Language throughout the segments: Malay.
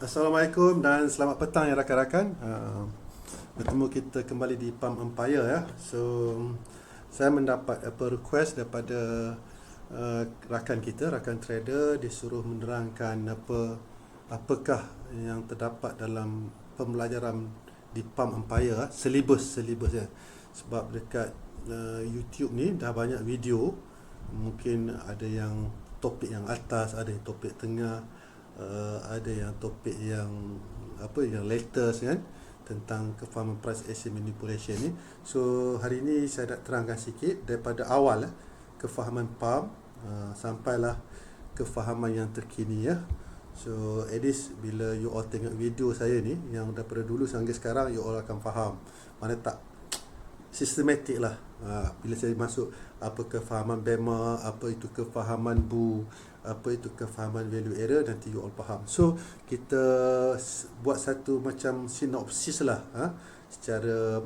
Assalamualaikum dan selamat petang ya rakan-rakan. Bertemu kita kembali di Palm Empire ya. So saya mendapat request daripada rakan kita, rakan trader, disuruh menerangkan apakah yang terdapat dalam pembelajaran di Palm Empire, silibus ya. Sebab dekat YouTube ni dah banyak video, mungkin ada yang topik yang atas, ada yang topik tengah, ada yang topik yang yang latest kan, tentang kefahaman price action manipulation ni. So hari ni saya nak terangkan sikit daripada awal kefahaman PAM sampailah kefahaman yang terkini ya. So at least bila you all tengok video saya ni yang daripada dulu sampai sekarang, you all akan faham. Mana tak sistematik lah. Bila saya masuk apa kefahaman BEMA, apa itu kefahaman BU, apa itu kefahaman value error, nanti you all faham. So kita buat satu macam sinopsis lah secara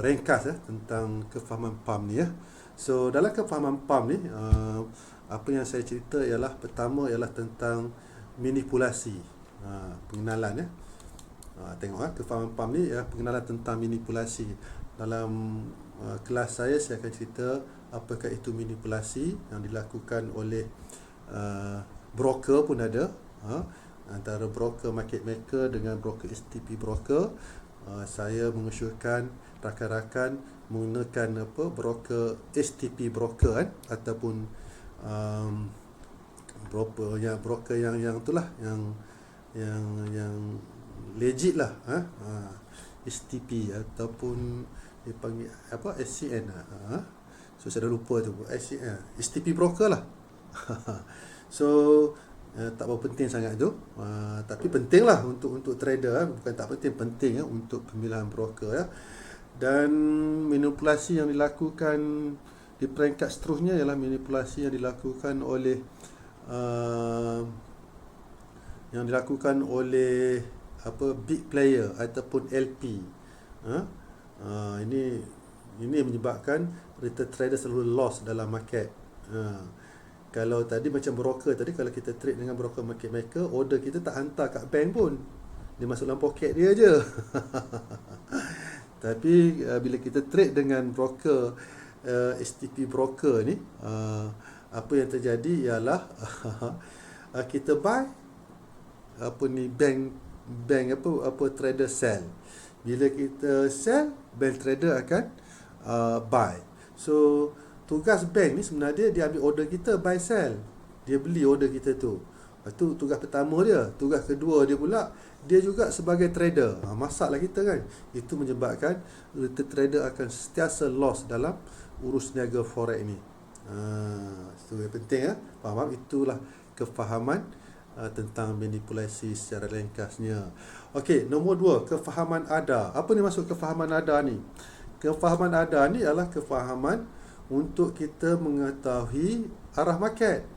ringkas tentang kefahaman PAM ni ya. So dalam kefahaman PAM ni, apa yang saya cerita ialah, pertama ialah tentang manipulasi, pengenalan ya. Tengok kefahaman PAM ni ya, pengenalan tentang manipulasi. Dalam kelas saya akan cerita apakah itu manipulasi yang dilakukan oleh broker pun ada, antara broker market maker dengan broker STP broker. Saya mengusulkan rakan-rakan menggunakan broker STP broker kan, ataupun broker yang itulah, yang legit lah, STP ataupun dipanggil SCN so saya dah lupa tu, STP broker lah. So tak berapa penting sangat tu, tapi penting lah untuk trader, bukan tak penting untuk pemilihan broker ya. Dan manipulasi yang dilakukan di peringkat seterusnya ialah manipulasi yang dilakukan oleh big player ataupun LP. Ini menyebabkan retail trader selalu loss dalam market. Kalau tadi macam broker tadi, kalau kita trade dengan broker market maker, order kita tak hantar kat bank pun, dia masuk dalam poket dia je. Tapi bila kita trade dengan broker STP broker ni, apa yang terjadi ialah kita buy bank trader sell. Bila kita sell, bank trader akan buy. So tugas bank ni sebenarnya dia ambil order kita, buy sell. Dia beli order kita tu. Itu tugas pertama dia. Tugas kedua dia pula, dia juga sebagai trader. Masalah kita kan. Itu menyebabkan retail trader akan sentiasa loss dalam urus niaga forex ni. Itu yang penting ya. Faham? Itulah kefahaman tentang manipulasi secara ringkasnya. Okey, nombor 2, kefahaman ADA. Apa ni maksud kefahaman ADA ni? Kefahaman ADA ni adalah kefahaman untuk kita mengetahui arah market.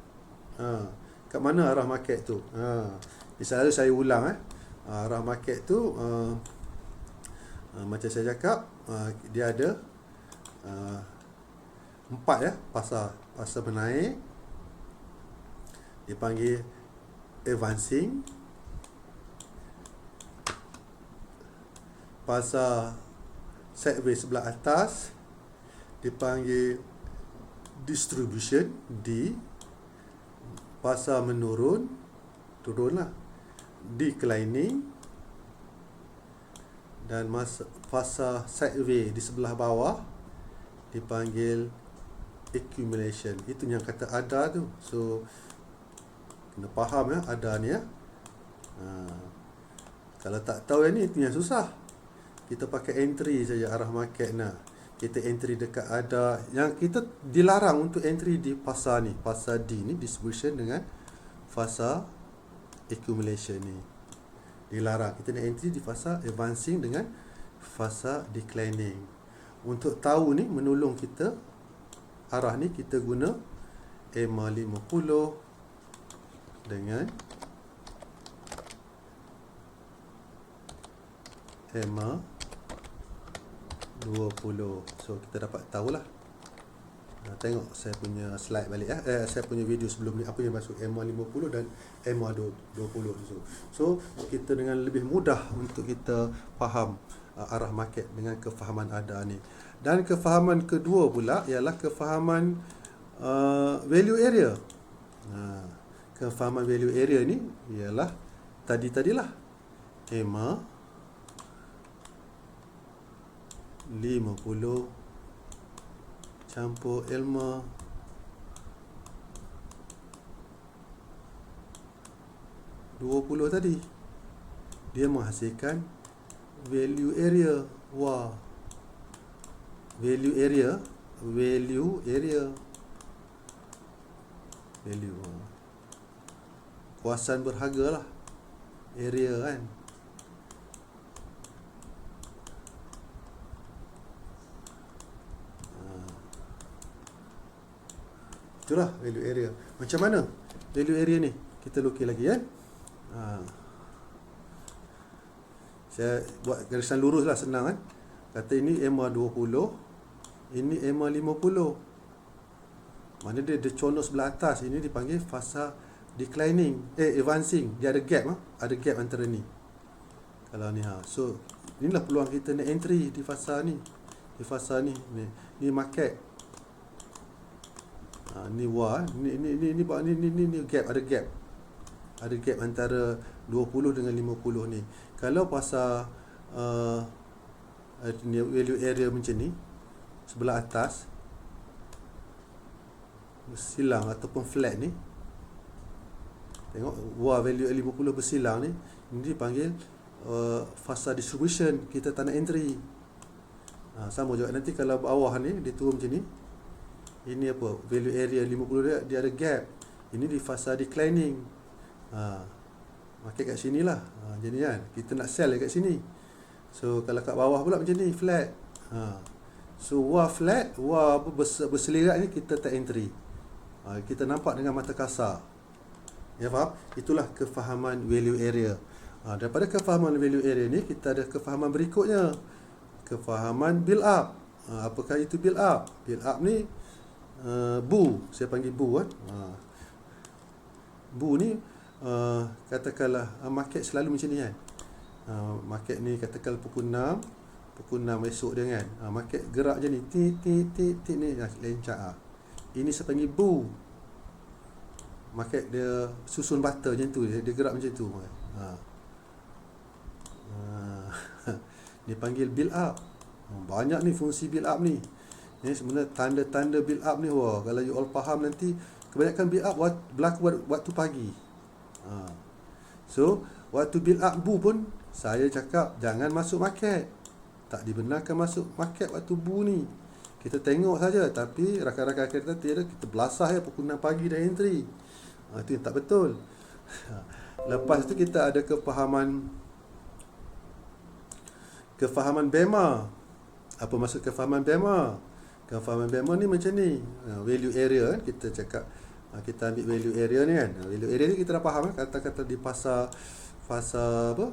Kat mana arah market tu? Misalnya saya ulang arah market tu, macam saya cakap, dia ada 4 ya, pasar menaik, dipanggil advancing. Pasar sideways sebelah atas dipanggil distribution, D. Pasar menurun, turunlah, declining. Dan pasar sideways di sebelah bawah dipanggil accumulation. Itu yang kata ADA tu. So kena faham ya ADA ni ya. Kalau tak tahu yang ni, itu yang susah. Kita pakai entry saja arah market kita entry dekat ADA. Yang kita dilarang untuk entry di pasar ni, pasar D ni, distribution dengan fasa accumulation ni dilarang. Kita nak entry di fasa advancing dengan fasa declining. Untuk tahu ni, menolong kita arah ni, kita guna EMA 50 dengan EMA 20. So kita dapat tahulah tengok saya punya slide balik saya punya video sebelum ni, apa yang masuk MA50 dan MA20. So kita dengan lebih mudah untuk kita faham arah market dengan kefahaman ada ni. Dan kefahaman kedua pula ialah kefahaman value area. Kefahaman value area ni ialah tadilah EMA 50 campur ELMA 20 tadi, dia menghasilkan value area. Value area kuasaan berharga lah, area kan. Itulah value area. Macam mana value area ni? Kita lukis lagi kan. Saya buat garisan lurus lah, senang kan. Kata ini MA20, ini MA50. Mana dia condong sebelah atas. Ini dipanggil fasa declining, advancing. Dia ada gap, ada gap antara ni. Kalau ni so inilah peluang kita nak entry di fasa ni. Di fasa ni market. Ni gap, ada gap. Ada gap antara 20 dengan 50 ni. Kalau pasal value area macam ni, sebelah atas bersilang ataupun flat ni, tengok value 50 bersilang ni, ini dipanggil fasa distribution. Kita tak nak entry. Sama juga nanti kalau bawah ni dia turun macam ni, ini apa, value area 50 dia ada gap. Ini di fasa declining. Market kat sini lah. Jadi kan kita nak sell kat sini. So kalau kat bawah pula macam ni, flat. So flat, berselirat ni kita tak entry. Kita nampak dengan mata kasar. Ya, faham? Itulah kefahaman value area. Daripada kefahaman value area ni, kita ada kefahaman berikutnya, kefahaman build up. Apakah itu build up? Build up ni saya panggil kan. Ni katakanlah market selalu macam ni kan. Market ni katakan pukul 6 esok dia kan. Market gerak je ni, tik ni lencak. Ini saya panggil market dia susun bata macam tu, dia gerak macam tu. Dia panggil build up. Banyak ni fungsi build up ni. Ini sebenarnya tanda-tanda build up ni. Kalau you all faham nanti, kebanyakan build up berlaku waktu pagi. So waktu build up pun saya cakap jangan masuk market. Tak dibenarkan masuk market waktu ni. Kita tengok saja, tapi rakan-rakan kita kita belasah pukul 6 pagi dah entry. Itu yang tak betul. Lepas tu kita ada kefahaman BEMA. Apa maksud kefahaman BEMA? Kefahaman BEMA ni macam ni. Value area kan, kita cakap kita ambil value area ni kan. Value area ni kita dah faham kan, kata-kata di fasa apa?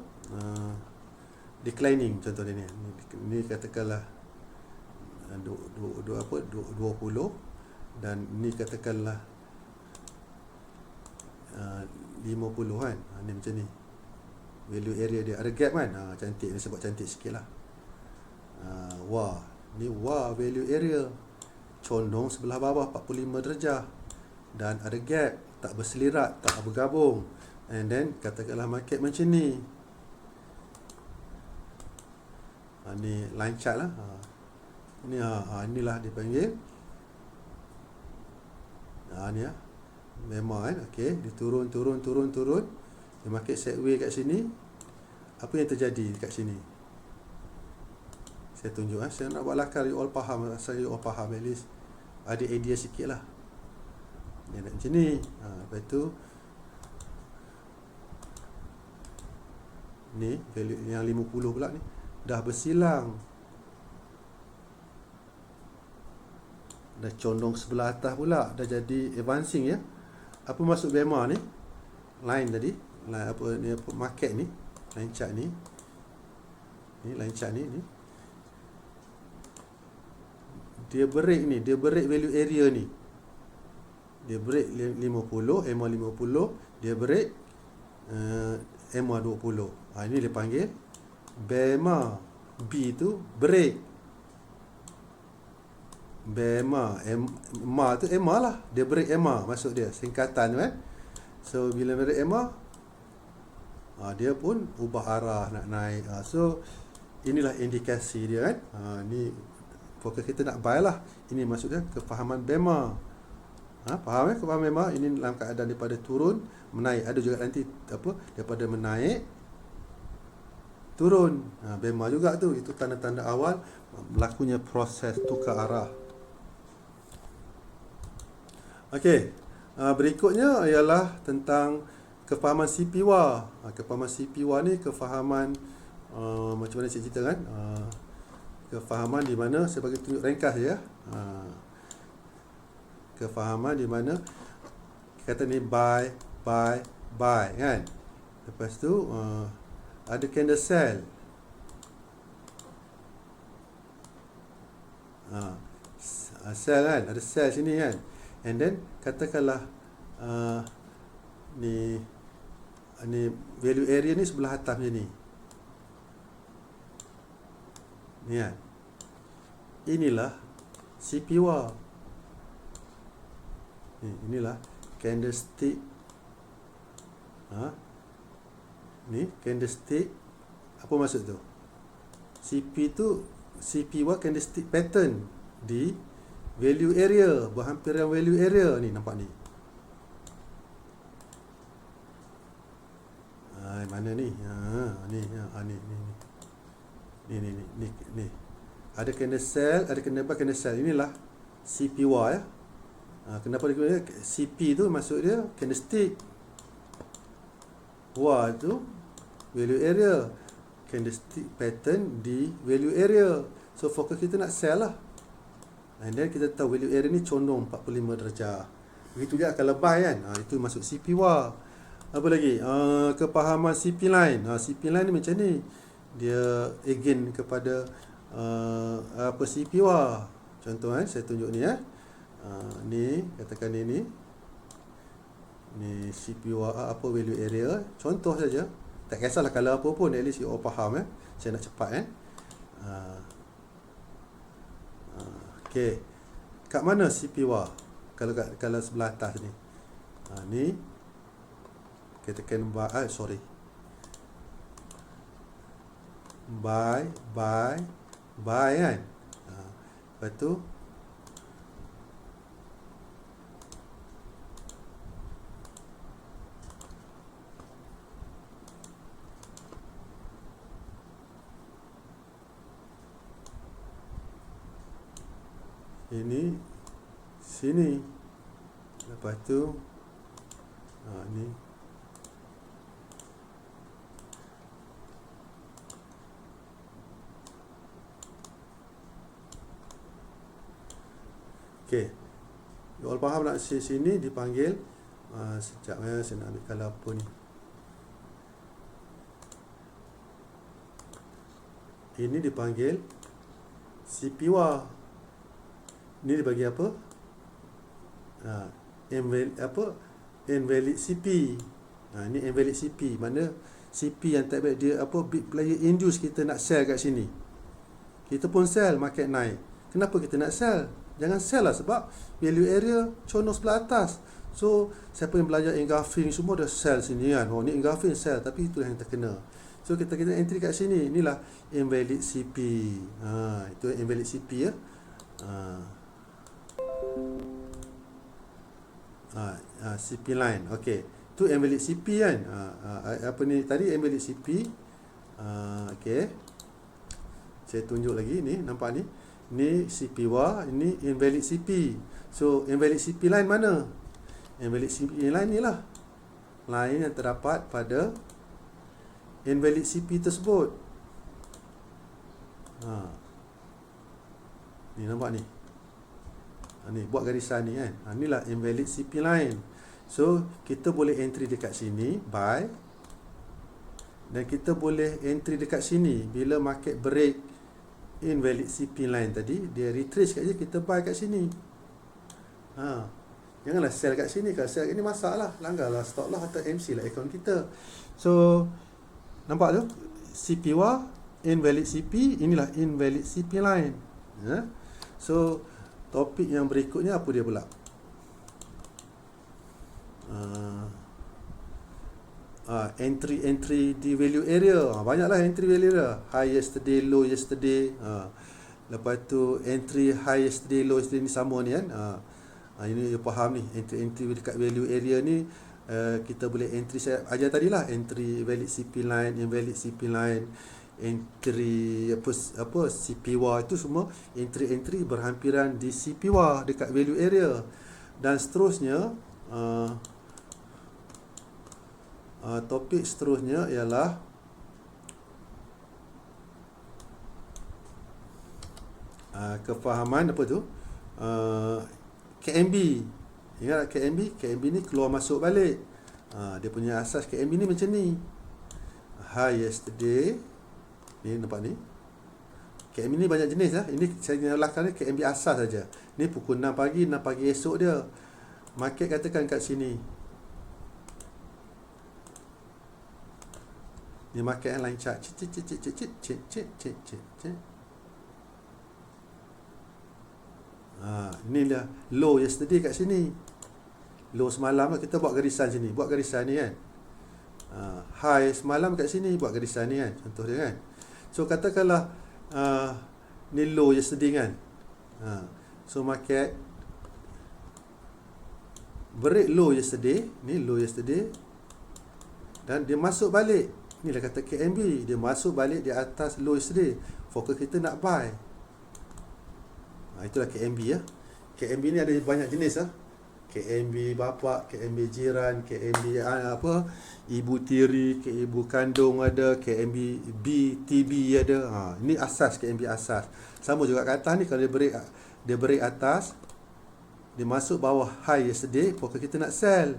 Declining contoh dia ni. Ni katakanlah 20 dan ni katakanlah 50 kan. Ni macam ni. Value area dia ada gap kan. Cantik, ni sebab cantik sikit lah. Ni value area condong sebelah bawah 45 darjah dan ada gap, tak berselirat, tak bergabung. And then katakanlah market macam ni. Ni line chart lah. Ni inilah dipanggil ni memang kan. Okey, dia turun. Dia market sideway kat sini. Apa yang terjadi kat sini? Saya tunjuk saya nak buat lakar, you all faham. Saya you all faham, at least ada idea sikit lah. Dia nak macam ni. Lepas tu ni value yang 50 pula ni dah bersilang, dah condong sebelah atas pula, dah jadi advancing ya. Apa maksud BEMA ni? Line tadi, line apa ni, apa market ni, line chart ni. Ni line chart ni dia break ni, dia break value area ni. Dia break 50, MA 50, dia break MA 20. Ini dia panggil BEMA. B tu break. BEMA, MA tu MA lah. Dia break MA, maksud dia singkatan tu So bila break MA, dia pun ubah arah nak naik. So inilah indikasi dia ni fokus kita nak buy lah. Ini maksudnya kefahaman BEMA. Faham kefahaman BEMA? Ini dalam keadaan daripada turun menaik. Ada juga nanti daripada menaik turun. BEMA juga tu. Itu tanda-tanda awal berlakunya proses tukar arah. Okey. Berikutnya ialah tentang kefahaman CPWA. Kefahaman CPWA ni kefahaman macam mana saya cerita kan? Kefahaman di mana saya bagi tunjuk ringkas je kefahaman di mana kata ni buy kan. Lepas tu ada candle sell. Sell kan, ada sell sini kan. And then katakanlah ni value area ni sebelah atas macam ni. Ni kan. Inilah CPWA. Inilah candlestick. Ni candlestick. Apa maksud tu? CP tu CPWA candlestick pattern di value area, berhampiran value area ni, nampak ni. Mana ni? Ni. Ada candle sell, ada candle buy, candle sell. Inilah CPWA ya. Kenapa dia CP tu maksud dia candlestick. WA tu value area. Candlestick pattern di value area. So fokus kita nak sell lah. And then kita tahu value area ni condong 45 darjah. Begitu juga kalau buy kan. Itu masuk CPWA. Apa lagi? Kepahaman CP line. CP line ni macam ni. Dia again kepada CPWA. Contoh saya tunjuk ni ni katakan ni CPWA apa value area. Contoh saja. Tak kisahlah kalau apa pun, at least you all faham Saya nak cepat Okey. Kat mana CPWA? Kalau sebelah atas ni. Ni katakan buy, buy kan. Lepas tu ini sini. Lepas tu ni okey. You all faham nak sini dipanggil sekejap saya nak ambil kalau apa ni. Ini dipanggil CPWA. Ni dibagi apa? Invalid CP. Ni invalid CP. Mana CP yang tak baik, dia big player induce kita nak sell kat sini. Kita pun sell, market naik. Kenapa kita nak sell? Jangan sell lah, sebab value area condong sebelah atas. So siapa yang belajar engulfing semua dah sell sini kan. Ni engulfing sell, tapi itu yang terkena. So kita entry kat sini. Inilah invalid CP. Itu invalid CP ya. CP line. Okey. Tu invalid CP kan. Apa ni tadi invalid CP. Okey. Saya tunjuk lagi ni, nampak ni. Ni CPWA, ini invalid CP. So invalid CP line mana? Invalid CP line ni lah. Line yang terdapat pada invalid CP tersebut. Ni nampak ni. Ni buat garisan ni kan. Inilah invalid CP line. So kita boleh entry dekat sini buy, dan kita boleh entry dekat sini bila market break invalid CP line tadi, dia retrace kat je, kita buy kat sini. Janganlah sell kat sini. Kalau sell kat ni masalah, langgarlah stop loss atau MC lah account kita. So nampak tu, CP war, invalid CP, inilah invalid CP line. So topik yang berikutnya apa dia pula? Entry di value area. Banyaklah entry value area. High yesterday, low yesterday. Lepas tu entry high yesterday, low yesterday ni sama ni kan. Ini you faham ni, entry dekat value area ni. Kita boleh entry, saya ajar tadi lah, entry valid CP line, invalid CP line, entry apa CP war, itu semua entry berhampiran di CP war dekat value area. Dan seterusnya, topik seterusnya ialah kefahaman apa tu, KMB. Ingat KMB ni keluar masuk balik. Dia punya asas KMB ni macam ni. High yesterday, ni nampak ni, KMB ni banyak jenis lah. Ini saya nyalahkan ni KMB asas saja. Ni pukul 6 pagi esok dia. Market katakan kat sini. Ni market yang line chart. Ni lah low yesterday kat sini. Low semalam kita buat garisan sini. Buat garisan ni kan. High semalam kat sini. Buat garisan ni kan. Contoh dia kan. So katakanlah ni low yesterday kan. So market break low yesterday. Ni low yesterday. Dan dia masuk balik. Inilah kata KMB. Dia masuk balik di atas low yesterday. Fokus kita nak buy. Itulah KMB ya. KMB ni ada banyak jenis lah. KMB bapak, KMB jiran, KMB ibu tiri, ibu kandung ada, KMB TB ada. Ini asas, KMB asas. Sama juga kat atas ni, kalau dia break atas, dia masuk bawah high yesterday, fokus kita nak sell.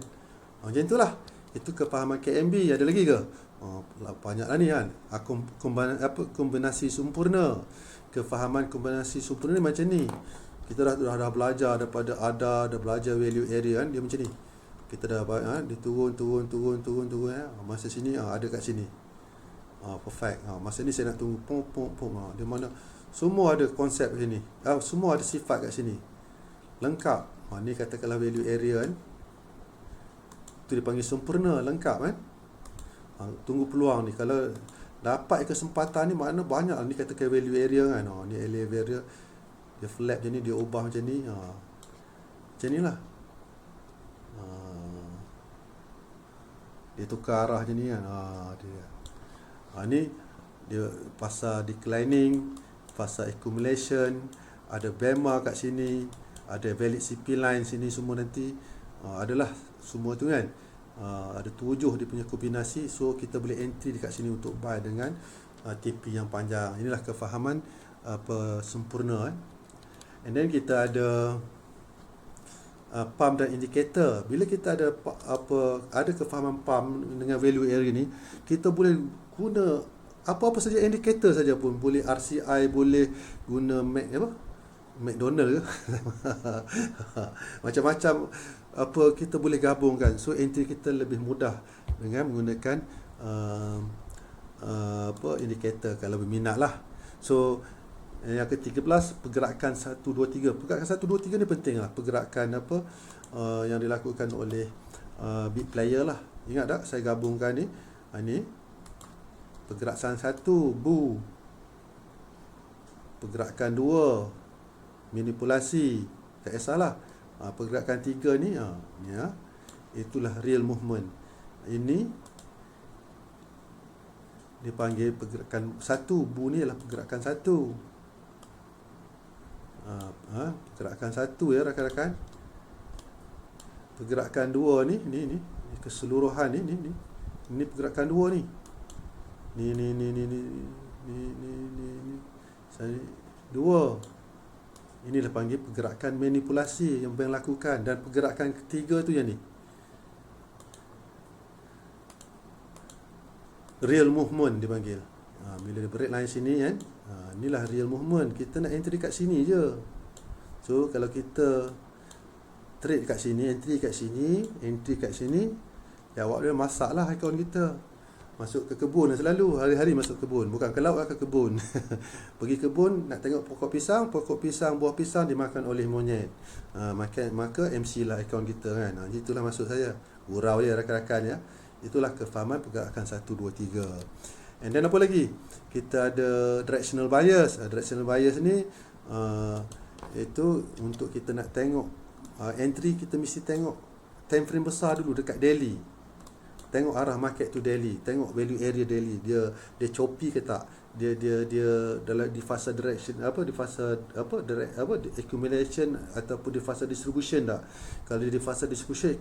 Macam itulah. Itu kefahaman KMB. Ada lagi ke? Banyaklah ni kan. Kombinasi sempurna. Kefahaman kombinasi sempurna ni macam ni. Kita dah belajar daripada dah belajar value area kan, dia macam ni. Kita dah dia turun masa sini ada kat sini. Perfect. Masa ni saya nak tunggu pom. Di mana semua ada konsep kat sini. Semua ada sifat kat sini. Lengkap. Ni katakanlah value area kan. Tu dipanggil sempurna, lengkap kan. Tunggu peluang ni. Kalau dapat kesempatan ni, makna banyak ni katakan value area kan. Ni area dia flap je ni, dia ubah macam ni. Macam ni lah. Dia tukar arah je ni kan. Ni dia fasa declining, fasa accumulation, ada BEMA kat sini, ada valid CP line sini semua nanti. Adalah semua tu kan. Ada 7 dia punya kombinasi. So kita boleh entry dekat sini untuk buy dengan TP yang panjang. Inilah kefahaman sempurna kan. And then kita ada pump dan indikator. Bila kita ada kefahaman pump dengan value area ni, kita boleh guna apa-apa saja indikator saja pun. Boleh RCI, boleh guna McDonald ke. Macam-macam kita boleh gabungkan. So entry kita lebih mudah dengan menggunakan indikator kalau berminat lah. So yang ke-13, pergerakan 1, 2, 3. Pergerakan 1, 2, 3 ni penting lah. Pergerakan yang dilakukan oleh big player lah. Ingat tak saya gabungkan ni? Ini pergerakan 1, bu. Pergerakan 2, manipulasi. Tak kisahlah. Pergerakan 3 ni itulah real movement. Ini dipanggil pergerakan 1. Bu ni adalah pergerakan 1. Pergerakan 1 ya rakan-rakan. Pergerakan 2 ni keseluruhan ni pergerakan 2 ni. Ni saya 2. Inilah panggil pergerakan manipulasi yang bank lakukan. Dan pergerakan ketiga tu yang ni, real movement dipanggil. Bila dia break line sini kan, inilah real movement. Kita nak entry kat sini je. So kalau kita trade kat sini, entry kat sini, ya awak dia masak lah akaun kita. Masuk ke kebun selalu, hari-hari masuk kebun. Bukan ke laut lah, ke kebun. Pergi kebun, nak tengok pokok pisang, buah pisang dimakan oleh monyet. Maka MC lah akaun kita kan. Itulah maksud saya. Gurau je rakan-rakan ya. Itulah kefahaman pergerakan 1, 2, 3. And then apa lagi? Kita ada directional bias. Directional bias ni itu untuk kita nak tengok entry, kita mesti tengok time frame besar dulu dekat daily. Tengok arah market tu daily, tengok value area daily, dia choppy ke tak, dia dalam di fasa direction di fasa accumulation ataupun di fasa distribution tak. Kalau di fasa distribution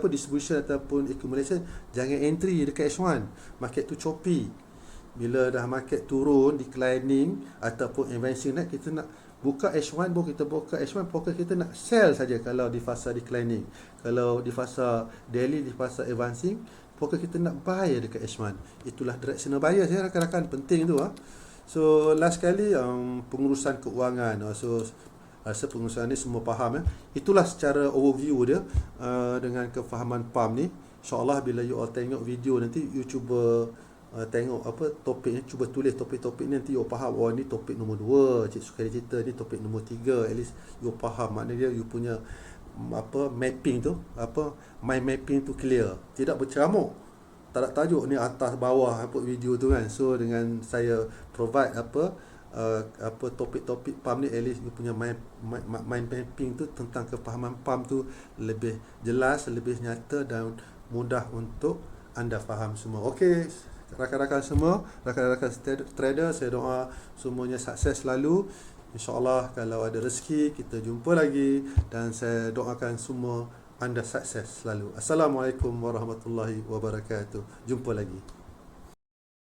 distribution ataupun accumulation, jangan entry dekat H1. Market tu choppy. Bila dah market turun, declining ataupun advancing naik, kita nak buka H1, fokus kita nak sell saja kalau di fasa declining. Kalau di fasa daily, di fasa advancing, fokus kita nak buy dekat H1. Itulah directional bias ya rakan-rakan, penting tu. So last kali pengurusan keuangan. So rasa pengurusan ni semua faham ya. Itulah secara overview dia dengan kefahaman PAM ni. InsyaAllah bila you all tengok video nanti, you cuba tengok topik ni, cuba tulis topik-topik ni, nanti you faham, ni topik nombor 2, Cik Sukari cerita ni topik nombor 3, at least you faham. Maknanya you punya mapping tu, mind mapping tu clear, tidak berceramuk, tak ada tajuk ni atas bawah video tu kan. So dengan saya provide topik-topik PAM ni, at least you punya mind mapping tu tentang kefahaman PAM tu lebih jelas, lebih nyata dan mudah untuk anda faham semua. Okey, rakan-rakan semua, rakan-rakan trader, saya doa semuanya sukses selalu. InsyaAllah kalau ada rezeki kita jumpa lagi, dan saya doakan semua anda sukses selalu. Assalamualaikum warahmatullahi wabarakatuh. Jumpa lagi.